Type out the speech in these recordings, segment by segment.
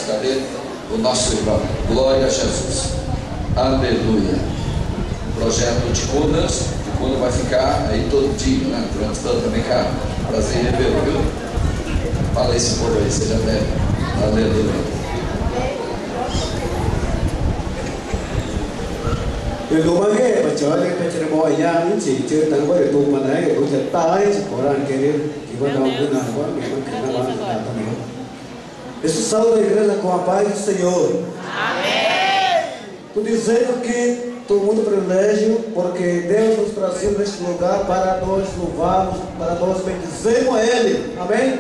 cadê o nosso irmão? Glória a Jesus. Aleluia. Projeto Ticunas. Ticuna vai ficar aí todo dia, né? Durante tanto, vem cá. Prazer em revê-lo, viu? Fala esse povo aí, seja breve. Aleluia. Từ lúc mà nghe mà trở lên bên trên bò nhà những chỉ chơi tao có để tụ mà đấy cũng sẽ tai chỉ có rằng cái chỉ có đâu cái nào có người có thể nó bán là tao hiểu. Esse salve da igreja com a paz do Senhor. Amém. Estou dizendo que estou muito privilégio porque Deus nos trazia neste lugar para nós louvarmos, para nós bendizermos a Ele. Amém.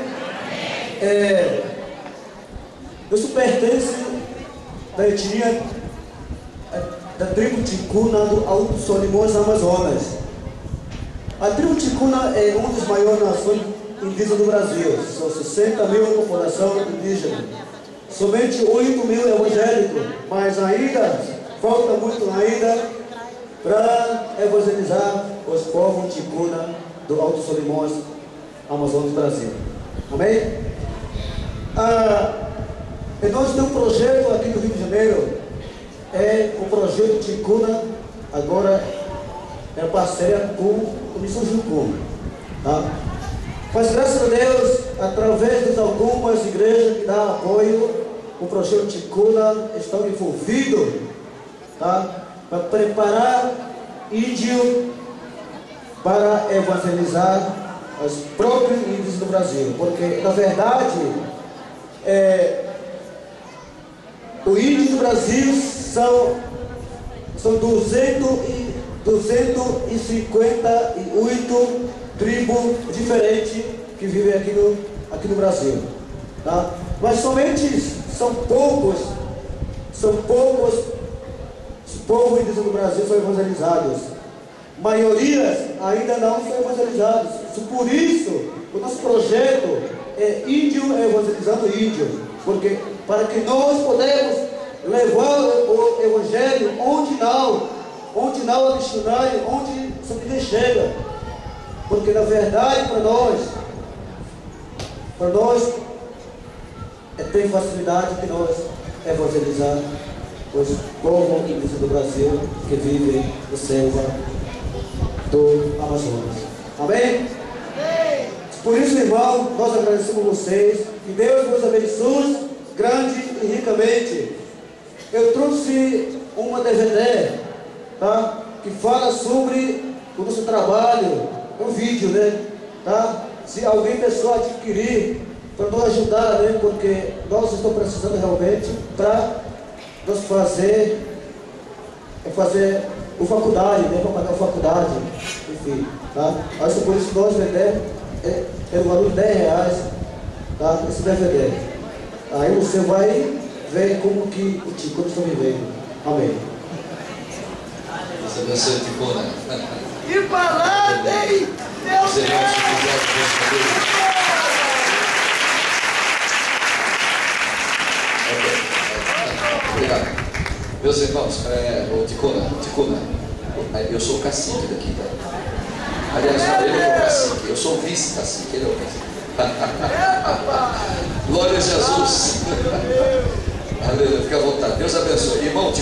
Eu sou pertence da etnia da tribo Ticuna do Alto Solimões, Amazonas. A tribo Ticuna é uma das maiores nações indígenas do Brasil. São 60 mil população indígena. Somente 8 mil evangélicos, mas ainda falta muito ainda para evangelizar os povos Ticuna do Alto Solimões, Amazonas, Brasil. Amém? E nós temos um projeto aqui no Rio de Janeiro. É o projeto Ticuna, agora é parceria com o Missão Jucum, tá? Mas graças a Deus, através de algumas igrejas que dão apoio, o projeto Ticuna está envolvido, tá? Para preparar índio para evangelizar os próprios índios do Brasil, porque na verdade o índio do Brasil são 258 tribos diferentes que vivem aqui no Brasil, tá? Mas somente são poucos os povos indígenas do Brasil são evangelizados. Maioria ainda não são evangelizados. Por isso, o nosso projeto é índio evangelizando índio, porque para que nós podemos levar o evangelho onde não há missionário, onde só ninguém chega. Porque na verdade para nós tem facilidade de nós evangelizar os povos indígenas do Brasil que vivem na selva do Amazonas. Amém? Por isso, irmão, nós agradecemos vocês, que Deus nos abençoe grande e ricamente. Eu trouxe uma DVD, tá? Que fala sobre o nosso trabalho, um vídeo, né? Tá? Se alguém pessoal adquirir, para nos ajudar, né? Porque nós estamos precisando realmente para nós fazer a faculdade, né? Para pagar a faculdade, enfim, tá? Mas por isso nós vendemos o valor de R$10, tá? Esse DVD. Aí você vai ver como que o Ticuna está vivendo. Amém. Deus abençoe, Ticuna. E falando, hein? Deus Obrigado. Meus irmãos, o Ticuna, eu sou o cacique daqui, tá? Aliás, ele é o cacique, eu sou o vice-cacique, ele é o cacique. Glória a Jesus. Aleluia, fica à vontade. Deus abençoe. Irmão,